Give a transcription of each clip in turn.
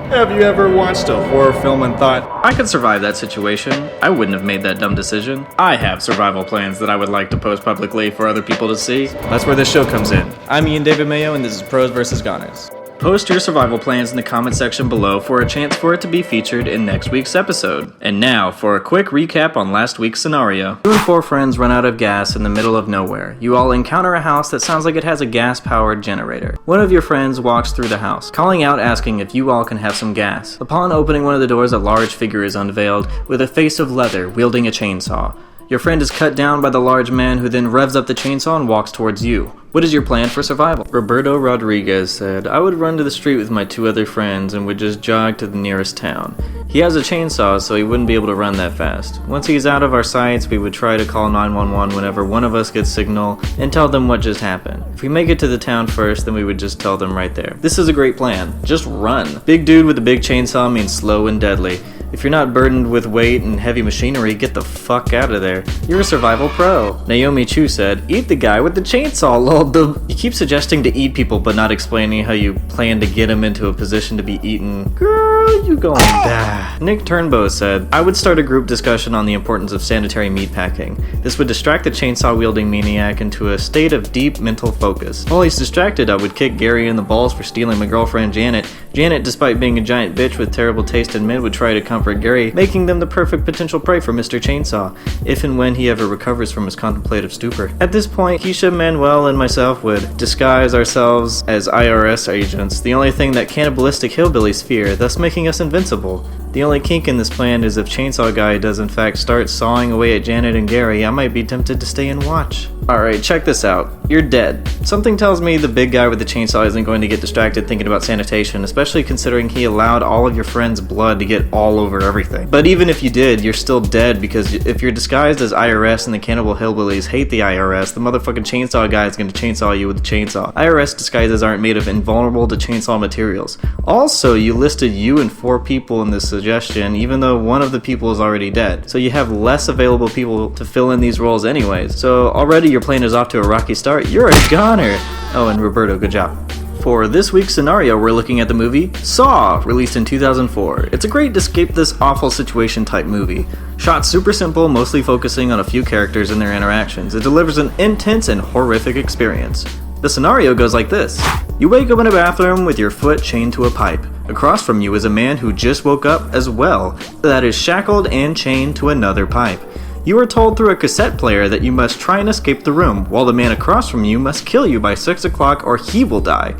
Have you ever watched a horror film and thought, I could survive that situation. I wouldn't have made that dumb decision. I have survival plans that I would like to post publicly for other people to see. that's where this show comes in. I'm Ian David Mayo, and this is Pros vs. Goners. Post your survival plans in the comment section below for a chance for it to be featured in next week's episode. And now, for a quick recap on last week's scenario. You and 4 friends run out of gas in the middle of nowhere. You all encounter a house that sounds like it has a gas-powered generator. One of your friends walks through the house, calling out asking if you all can have some gas. Upon opening one of the doors, a large figure is unveiled, with a face of leather, wielding a chainsaw. Your friend is cut down by the large man, who then revs up the chainsaw and walks towards you. What is your plan for survival? Roberto Rodriguez said, I would run to the street with my 2 other friends and would just jog to the nearest town. He has a chainsaw, so he wouldn't be able to run that fast. Once he's out of our sights, we would try to call 911 whenever one of us gets signal and tell them what just happened. If we make it to the town first, then we would just tell them right there. This is a great plan. Just run. Big dude with a big chainsaw means slow and deadly. If you're not burdened with weight and heavy machinery, get the fuck out of there. You're a survival pro. Naomi Chu said, eat the guy with the chainsaw, lol. You keep suggesting to eat people but not explaining how you plan to get him into a position to be eaten. Girl, you going bad. Nick Turnbow said, I would start a group discussion on the importance of sanitary meatpacking. This would distract the chainsaw-wielding maniac into a state of deep mental focus. While he's distracted, I would kick Gary in the balls for stealing my girlfriend Janet. Janet, despite being a giant bitch with terrible taste in men, would try to comfort Gary, making them the perfect potential prey for Mr. Chainsaw, if and when he ever recovers from his contemplative stupor. At this point, Keisha, Manuel, and myself would disguise ourselves as IRS agents, the only thing that cannibalistic hillbillies fear, thus making us invincible. The only kink in this plan is if Chainsaw Guy does in fact start sawing away at Janet and Gary, I might be tempted to stay and watch. Alright, check this out. You're dead. Something tells me the big guy with the chainsaw isn't going to get distracted thinking about sanitation, especially considering he allowed all of your friends' blood to get all over everything. But even if you did, you're still dead, because if you're disguised as IRS and the cannibal hillbillies hate the IRS, the motherfucking chainsaw guy is going to chainsaw you with a chainsaw. IRS disguises aren't made of invulnerable to chainsaw materials. Also, you listed you and 4 people in this suggestion, even though one of the people is already dead. So you have less available people to fill in these roles anyways. So already your plan is off to a rocky start. You're a goner! Oh, and Roberto, good job. For this week's scenario, we're looking at the movie Saw, released in 2004. It's a great escape this awful situation type movie. Shot super simple, mostly focusing on a few characters and their interactions. It delivers an intense and horrific experience. The scenario goes like this. You wake up in a bathroom with your foot chained to a pipe. Across from you is a man who just woke up as well, that is shackled and chained to another pipe. You are told through a cassette player that you must try and escape the room, while the man across from you must kill you by 6 o'clock or he will die.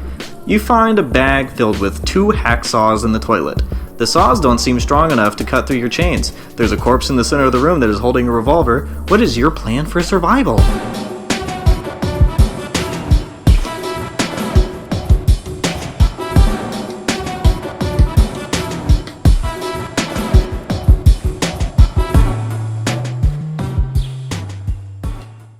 You find a bag filled with 2 hacksaws in the toilet. The saws don't seem strong enough to cut through your chains. There's a corpse in the center of the room that is holding a revolver. What is your plan for survival?